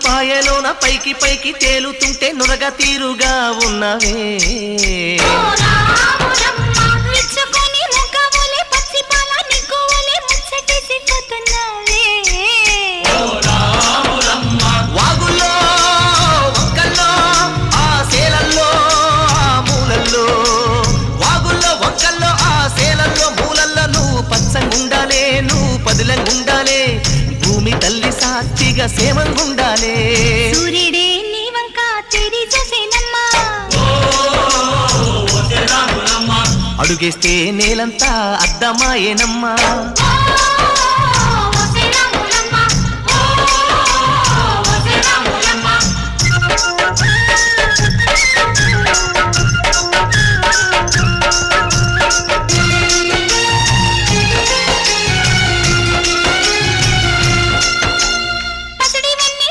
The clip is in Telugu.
పాయలోన పైకి పైకి తేలుతుంటే నురగ తీరుగా ఉన్నవే వాగుల్లో వంకల్లో ఆ సేలల్లో ఆ మూలల్లో వాగుల్లో వంకల్లో ఆ సేలల్లో మూలల్లో నువ్వు పచ్చంగుండాలే నువ్వు పదిలంగుండాలే భూమి తల్లి సాక్షిగా సేమంగుండాలే సూర్యుడే నీ వంక తిరిగి చూసేనమ్మా అడుగేస్తే నేలంతా అద్దమాయేనమ్మా